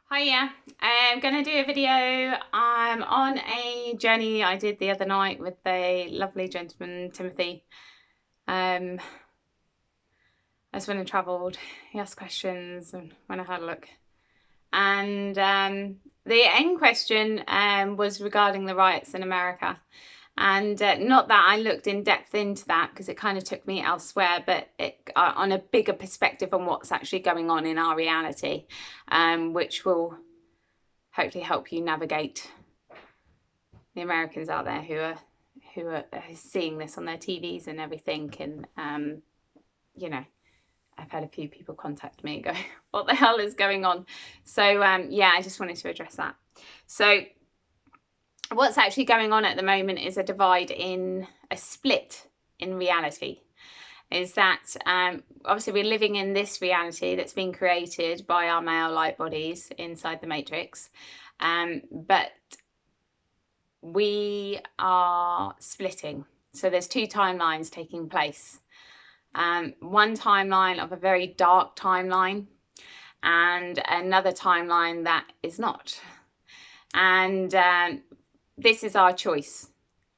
Hiya, I'm going to do a video on a journey I did the other night with the lovely gentleman, Timothy. I just went and travelled, he asked questions and when I had a look. And the end question was regarding the riots in America. And not that I looked in depth into that because it kind of took me elsewhere, but on a bigger perspective on what's actually going on in our reality, which will hopefully help you navigate the Americans out there who are seeing this on their TVs and everything. And you know, I've had a few people contact me and go, what the hell is going on? So yeah, I just wanted to address that. So what's actually going on at the moment is a split in reality. Is that obviously we're living in this reality that's been created by our male light bodies inside the matrix, but we are splitting. So there's two timelines taking place. One timeline of a very dark timeline and another timeline that is not. And this is our choice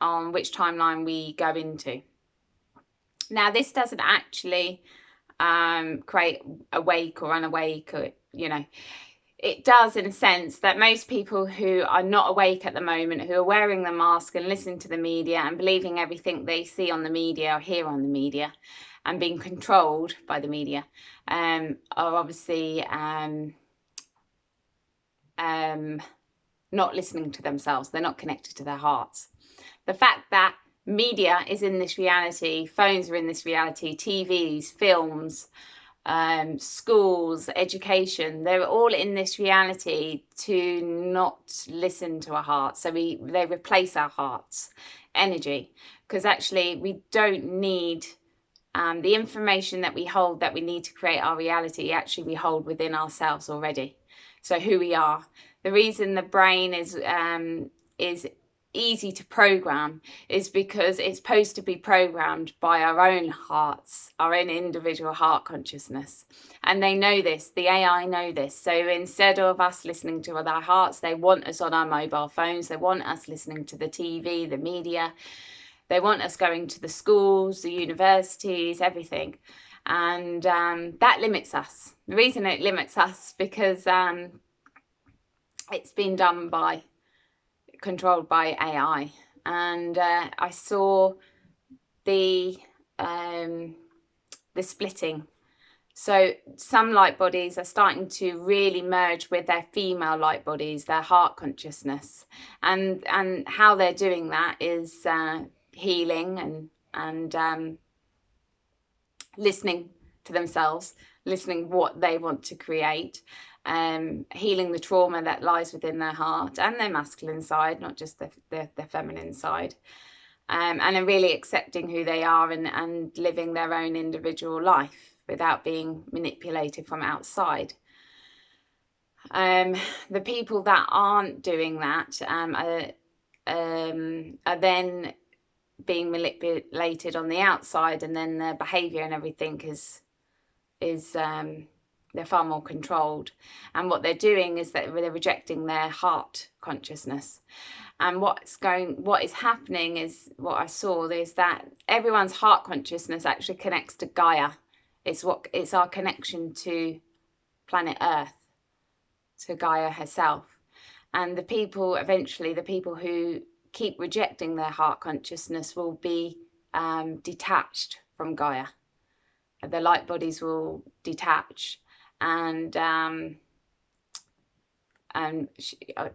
on which timeline we go into. Now, this doesn't actually create awake or unawake, or, it does in a sense that most people who are not awake at the moment, who are wearing the mask and listening to the media and believing everything they see on the media or hear on the media and being controlled by the media, are obviously not listening to themselves. They're not connected to their hearts. The fact that media is in this reality, phones are in this reality, TVs, films, schools, education, they're all in this reality to not listen to our hearts. So they replace our heart's energy, because actually we don't need the information that we hold that we need to create our reality. Actually, we hold within ourselves already. So who we are. The reason the brain is easy to program is because it's supposed to be programmed by our own hearts, our own individual heart consciousness. And they know this, the AI know this. So instead of us listening to our hearts, they want us on our mobile phones, they want us listening to the TV, the media, they want us going to the schools, the universities, everything. And that limits us. The reason it limits us because it's been done by controlled by AI. And I saw the splitting. So some light bodies are starting to really merge with their female light bodies, their heart consciousness, and how they're doing that is healing and listening to themselves, listening what they want to create. Healing the trauma that lies within their heart and their masculine side, not just the feminine side, and are really accepting who they are and living their own individual life without being manipulated from outside. The people that aren't doing that are then being manipulated on the outside, and then their behavior and everything is they're far more controlled. And what they're doing is that they're rejecting their heart consciousness. And what is happening is, what I saw is that everyone's heart consciousness actually connects to Gaia. It's our connection to planet Earth, to Gaia herself. And the people who keep rejecting their heart consciousness will be detached from Gaia. The light bodies will detach, and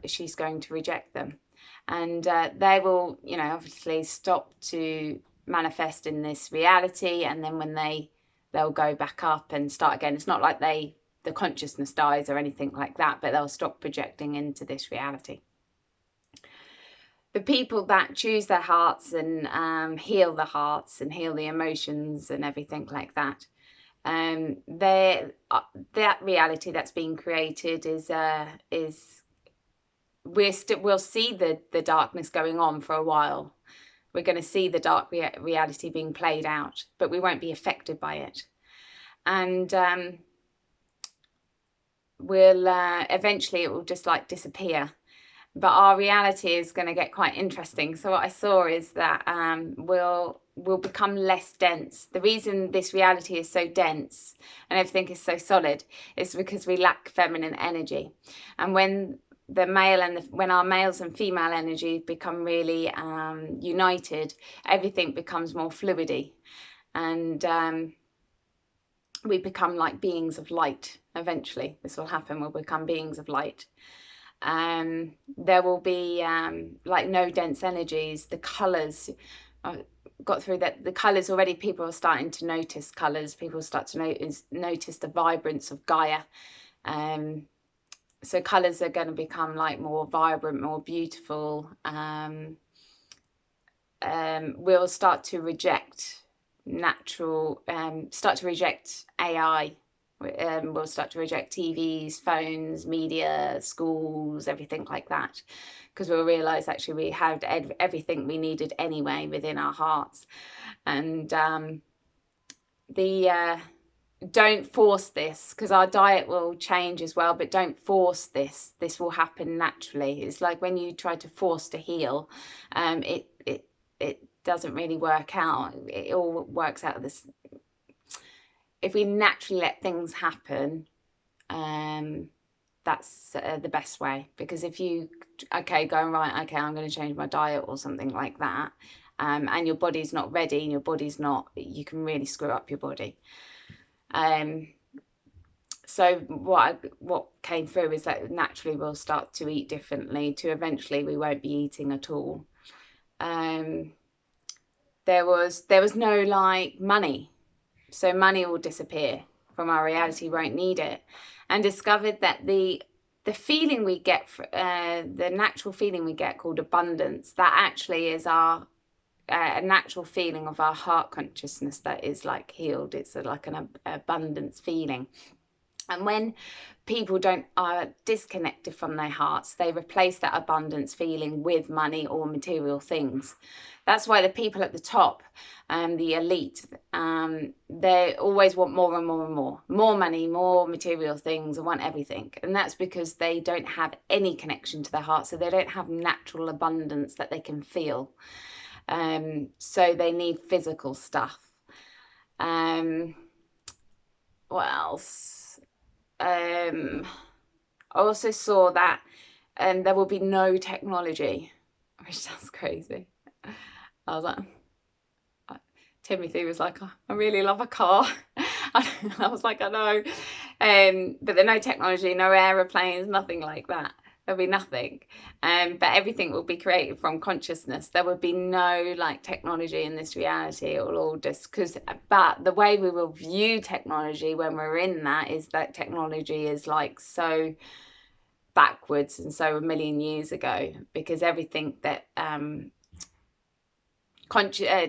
she's going to reject them, and they will, obviously stop to manifest in this reality. And then when they'll go back up and start again. It's not like the consciousness dies or anything like that, but they'll stop projecting into this reality. The people that choose their hearts and heal the hearts and heal the emotions and everything like that, that reality that's being created we'll see the darkness going on for a while. We're going to see the dark reality being played out, but we won't be affected by it. And we'll eventually it will just like disappear. But our reality is going to get quite interesting. So what I saw is that we'll become less dense. The reason this reality is so dense and everything is so solid is because we lack feminine energy. And when the male and when our males and female energy become really united, everything becomes more fluidy, and we become like beings of light. Eventually this will happen, we'll become beings of light. There will be like no dense energies. The colors, I got through that. The colors already, people are starting to notice colors. People start to notice the vibrance of Gaia. So colors are going to become like more vibrant, more beautiful. We'll start to reject start to reject AI. We'll start to reject TVs, phones, media, schools, everything like that, because we'll realise actually we had everything we needed anyway within our hearts. And don't force this, because our diet will change as well, but don't force this. This will happen naturally. It's like when you try to force to heal, it doesn't really work out. It all works out of this. If we naturally let things happen, that's the best way. Because if you, going right, I'm going to change my diet or something like that, and your body's not ready, and your body's not, you can really screw up your body. So what came through is that naturally we'll start to eat differently, to eventually we won't be eating at all. There was no like money. So money will disappear from our reality, won't need it. And discovered that the feeling we get, the natural feeling we get called abundance, that actually is our a natural feeling of our heart consciousness that is like healed. It's like an abundance feeling. And when people are disconnected from their hearts, they replace that abundance feeling with money or material things. That's why the people at the top, the elite, they always want more and more and more. More money, more material things, and want everything. And that's because they don't have any connection to their heart, so they don't have natural abundance that they can feel. So they need physical stuff. What else? I also saw that there will be no technology, which sounds crazy. I was like, Timothy was like, oh, I really love a car. I was like, I know. But there's no technology, no aeroplanes, nothing like that. There'll be nothing. But everything will be created from consciousness. There will be no like technology in this reality. It will all just but the way we will view technology when we're in that is that technology is like so backwards and so a million years ago, because everything that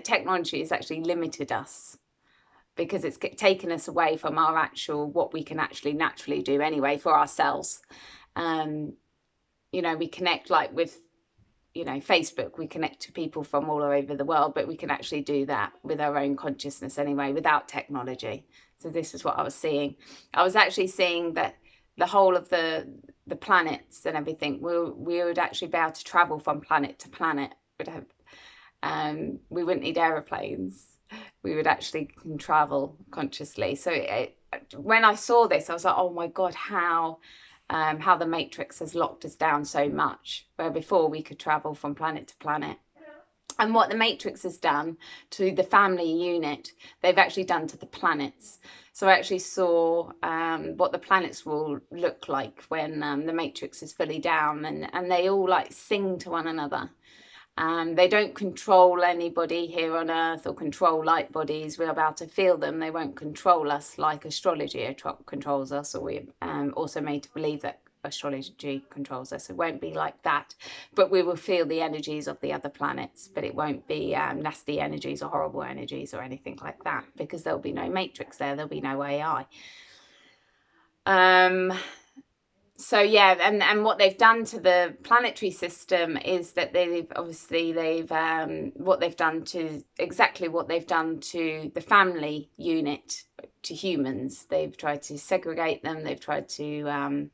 technology has actually limited us, because it's taken us away from our actual, what we can actually naturally do anyway for ourselves. You know, we connect like with, you know, Facebook, we connect to people from all over the world, but we can actually do that with our own consciousness anyway, without technology. So this is what I was seeing. I was actually seeing that the whole of the planets and everything, we would actually be able to travel from planet to planet. We wouldn't need aeroplanes. We would actually can travel consciously. So when I saw this, I was like, oh my God, how the Matrix has locked us down so much, where before we could travel from planet to planet. And what the Matrix has done to the family unit, they've actually done to the planets. So I actually saw what the planets will look like when the Matrix is fully down, and they all like sing to one another. They don't control anybody here on Earth or control light bodies. We're about to feel them. They won't control us like astrology controls us, or we're also made to believe that astrology controls us. It won't be like that, but we will feel the energies of the other planets, but it won't be nasty energies or horrible energies or anything like that, because there'll be no Matrix there. There'll be no AI. So yeah, and what they've done to the planetary system is that they've what they've done to exactly what they've done to the family unit, to humans. They've tried to segregate them. They've tried to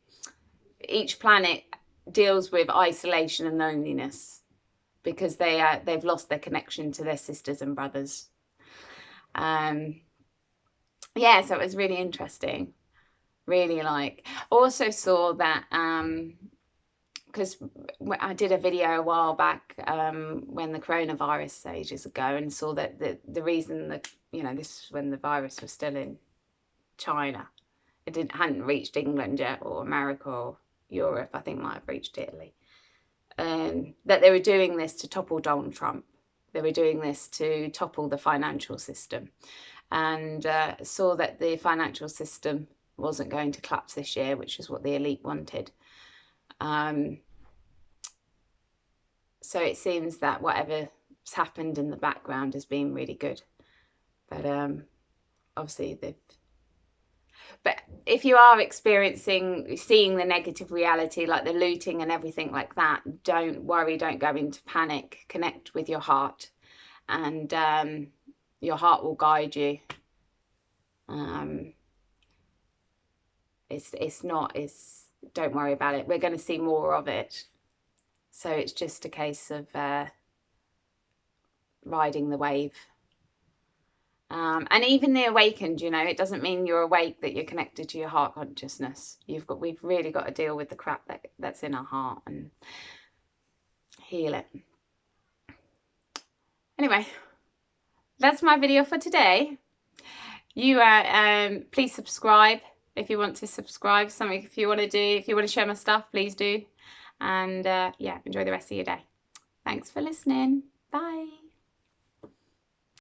each planet deals with isolation and loneliness because they've lost their connection to their sisters and brothers. Yeah, so it was really interesting. Really also saw that because I did a video a while back when the coronavirus ages ago, and saw that the reason that, you know, this was when the virus was still in China, it hadn't reached England yet, or America, or Europe. I think might have reached Italy. That they were doing this to topple Donald Trump. They were doing this to topple the financial system, and saw that the financial system wasn't going to collapse this year, which is what the elite wanted. So it seems that whatever's happened in the background has been really good. But obviously but if you are seeing the negative reality, like the looting and everything like that, don't worry, don't go into panic. Connect with your heart, and your heart will guide you. Don't worry about it. We're going to see more of it. So it's just a case of riding the wave. And even the awakened, you know, it doesn't mean you're awake that you're connected to your heart consciousness. We've really got to deal with the crap that's in our heart and heal it. Anyway, that's my video for today. You please subscribe if you want to subscribe. Something if you want to share my stuff, please do. And yeah, enjoy the rest of your day. Thanks for listening. Bye.